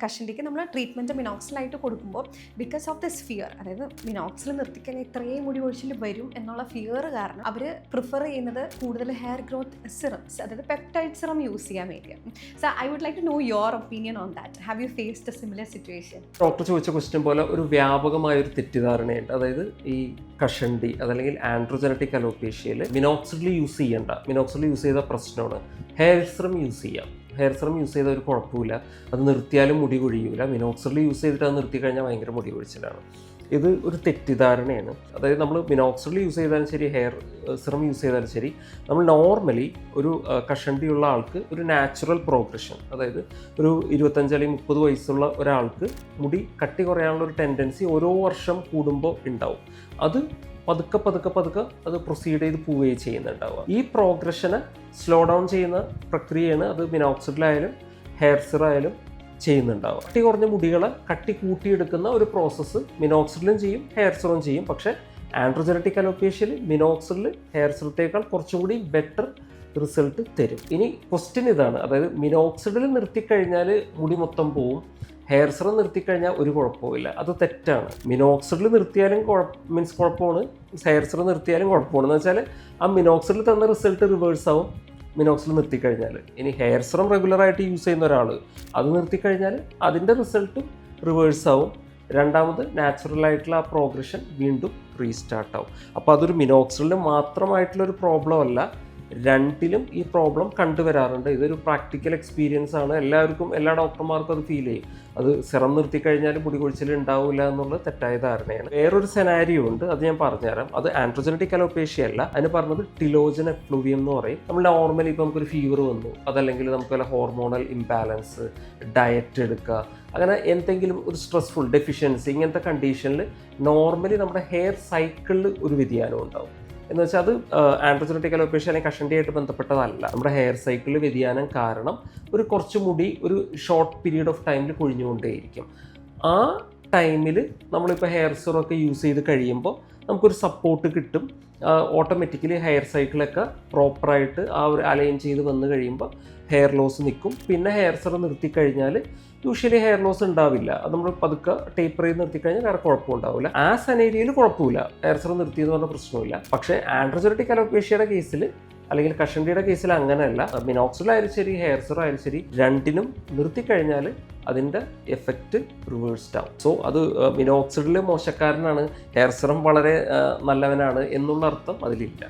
കഷണ്ടിക്ക് നമ്മൾ ട്രീറ്റ്മെൻറ്റ് മിനോക്സിലായിട്ട് കൊടുക്കുമ്പോൾ because of this fear, അതായത് മിനോക്സിൽ നിർത്തിക്കഴിഞ്ഞാൽ ഇത്രയും മുടി കൊഴിച്ചിൽ വരും എന്നുള്ള ഫിയർ കാരണം അവർ പ്രിഫർ ചെയ്യുന്നത് കൂടുതൽ ഹെയർ ഗ്രോത്ത് സിറംസ്, അതായത് പെപ്റ്റൈഡ് സിറം യൂസ് ചെയ്യാൻ വേണ്ടിയാണ്. So I would like to know your opinion on that. Have you faced a similar situation? Doctor ചോദിച്ച ക്വസ്റ്റ്യൻ പോലെ ഒരു വ്യാപകമായ ഒരു തെറ്റിദ്ധാരണയുണ്ട്. അതായത് ഈ കഷണ്ടി അതല്ലെങ്കിൽ ആൻഡ്രോജനറ്റിക് അലോപേഷ്യയിൽ മിനോക്സിഡിൽ യൂസ് ചെയ്യേണ്ട, മിനോക്സിഡിൽ യൂസ് ചെയ്ത പ്രശ്നമാണ്. ഹെയർ സിറം യൂസ് ചെയ്യാം, ഹെയർ സിറം യൂസ് ചെയ്താൽ ഒരു കുഴപ്പമില്ല, അത് നിർത്തിയാലും മുടി കൊഴിയൂല. മിനോക്സിഡിൽ യൂസ് ചെയ്തിട്ട് അത് നിർത്തി കഴിഞ്ഞാൽ ഭയങ്കര മുടി കൊഴിച്ചിലാണ്. ഇത് ഒരു തെറ്റിദ്ധാരണയാണ്. അതായത് നമ്മൾ മിനോക്സിഡിൽ യൂസ് ചെയ്താലും ശരി, ഹെയർ സിറം യൂസ് ചെയ്താലും ശരി, നമ്മൾ നോർമലി ഒരു കഷണ്ടിയുള്ള ആൾക്ക് ഒരു നാച്ചുറൽ പ്രോഗ്രഷൻ, അതായത് ഒരു 25 അല്ലെങ്കിൽ 30 വയസ്സുള്ള ഒരാൾക്ക് മുടി കട്ടി കുറയാനുള്ള ഒരു ടെൻഡൻസി ഓരോ വർഷം കൂടുമ്പോൾ ഉണ്ടാവും. അത് പതുക്കെ പതുക്കെ പതുക്കെ അത് പ്രൊസീഡ് ചെയ്ത് പോവുകയും ചെയ്യുന്നുണ്ടാവുക. ഈ പ്രോഗ്രഷനെ സ്ലോ ഡൗൺ ചെയ്യുന്ന പ്രക്രിയയാണ് അത് മിനോക്സിഡിലായാലും ഹെയർ സിറായാലും ചെയ്യുന്നുണ്ടാവുക. കട്ടി കുറഞ്ഞ മുടികളെ കട്ടി കൂട്ടിയെടുക്കുന്ന ഒരു പ്രോസസ്സ് മിനോക്സിഡിലും ചെയ്യും, ഹെയർ സിറും ചെയ്യും. പക്ഷേ ആൻഡ്രോജനറ്റിക് അലോപേഷ്യയിൽ മിനോക്സിഡിൽ ഹെയർ സിറത്തേക്കാൾ കുറച്ചും കൂടി ബെറ്റർ റിസൾട്ട് തരും. ഇനി ക്വസ്റ്റ്യൻ ഇതാണ്, അതായത് മിനോക്സിഡിൽ നിർത്തിക്കഴിഞ്ഞാൽ മുടി മൊത്തം പോവും, ഹെയർ സിറം നിർത്തിക്കഴിഞ്ഞാൽ ഒരു കുഴപ്പമില്ല. അത് തെറ്റാണ്. മിനോക്സിഡിൽ നിർത്തിയാലും കുഴപ്പമാണ്, ഹെയർ സിറം നിർത്തിയാലും കുഴപ്പമാണ്. എന്ന് വെച്ചാൽ ആ മിനോക്സിഡിൽ തന്ന റിസൾട്ട് റിവേഴ്സ് ആവും മിനോക്സിഡിൽ നിർത്തിക്കഴിഞ്ഞാൽ. ഇനി ഹെയർ സിറം റെഗുലറായിട്ട് യൂസ് ചെയ്യുന്ന ഒരാൾ അത് നിർത്തിക്കഴിഞ്ഞാൽ അതിൻ്റെ റിസൾട്ടും റിവേഴ്സ് ആവും. രണ്ടാമത് നാച്ചുറലായിട്ടുള്ള ആ പ്രോഗ്രഷൻ വീണ്ടും റീസ്റ്റാർട്ട് ആവും. അപ്പോൾ അതൊരു മിനോക്സിഡിൽ മാത്രമായിട്ടുള്ളൊരു പ്രോബ്ലം അല്ല, രണ്ടിലും ഈ പ്രോബ്ലം കണ്ടുവരാറുണ്ട്. ഇതൊരു പ്രാക്ടിക്കൽ എക്സ്പീരിയൻസ് ആണ്. എല്ലാവർക്കും, എല്ലാ ഡോക്ടർമാർക്കും അത് ഫീൽ ചെയ്യും. അത് സിറം നിർത്തിക്കഴിഞ്ഞാൽ മുടി കൊഴിച്ചിൽ ഉണ്ടാവില്ല എന്നുള്ളത് തെറ്റായ ധാരണയാണ്. വേറൊരു സെനാരിയോ ഉണ്ട്, അത് ഞാൻ പറഞ്ഞുതരാം. അത് ആൻഡ്രോജനറ്റിക് അലോപേഷ്യ അല്ല, അതിന് പറഞ്ഞത് ടിലോജൻ എഫ്ലൂവിയം എന്ന് പറയും. നമ്മൾ നോർമലി ഇപ്പോൾ നമുക്കൊരു ഫീവർ വന്നു, അതല്ലെങ്കിൽ നമുക്ക് വല്ല ഹോർമോണൽ ഇംബാലൻസ്, ഡയറ്റ് എടുക്കുക, അങ്ങനെ എന്തെങ്കിലും ഒരു സ്ട്രെസ്ഫുൾ ഡെഫിഷ്യൻസി, ഇങ്ങനത്തെ കണ്ടീഷനിൽ നോർമലി നമ്മുടെ ഹെയർ സൈക്കിളിൽ ഒരു വ്യതിയാനം ഉണ്ടാവും. എന്ന് വെച്ചാൽ അത് ആൻഡ്രോജനറ്റിക് അലോപേഷ്യ അല്ലെങ്കിൽ കഷണ്ടിയായിട്ട് ബന്ധപ്പെട്ടതല്ല. നമ്മുടെ ഹെയർ സൈക്കിളിൽ വ്യതിയാനം കാരണം ഒരു കുറച്ച് മുടി ഒരു ഷോർട്ട് പീരീഡ് ഓഫ് ടൈമിൽ കൊഴിഞ്ഞുകൊണ്ടേയിരിക്കും. ആ ടൈമിൽ നമ്മളിപ്പോൾ ഹെയർ സിറമൊക്കെ യൂസ് ചെയ്ത് കഴിയുമ്പോൾ നമുക്കൊരു സപ്പോർട്ട് കിട്ടും. ഓട്ടോമാറ്റിക്കലി ഹെയർ സൈക്കിളൊക്കെ പ്രോപ്പറായിട്ട് ആ ഒരു അലൈൻ ചെയ്ത് വന്നു കഴിയുമ്പോൾ ഹെയർ ലോസ് നിൽക്കും. പിന്നെ ഹെയർ സിറം നിർത്തിക്കഴിഞ്ഞാൽ യൂഷ്വലി ഹെയർ ലോസ് ഉണ്ടാവില്ല. അത് നമ്മൾ പതുക്കെ ടേപ്പർ ചെയ്ത് നിർത്തിക്കഴിഞ്ഞാൽ വേറെ കുഴപ്പമുണ്ടാവില്ല. ആ സെനേരിയയിൽ കുഴപ്പമില്ല, ഹെയർ സിറം നിർത്തിയെന്ന് പറഞ്ഞ പ്രശ്നമില്ല. പക്ഷേ ആൻഡ്രോജനറ്റിക് അലോപേഷ്യയുടെ കേസിൽ അല്ലെങ്കിൽ കഷണ്ടിയുടെ കേസിൽ അങ്ങനെയല്ല. മിനോക്സിഡിലായാലും ശരി, ഹെയർ സിറം ആയാലും ശരി, രണ്ടിനും നിർത്തിക്കഴിഞ്ഞാൽ അതിൻ്റെ എഫക്റ്റ് റിവേഴ്സ്ഡ് ആവും. സോ അത് മിനോക്സിഡിൽ മോശക്കാരനാണ്, ഹെയർ സിറം വളരെ നല്ലവനാണ് എന്നുള്ള അർത്ഥം അതിലില്ല.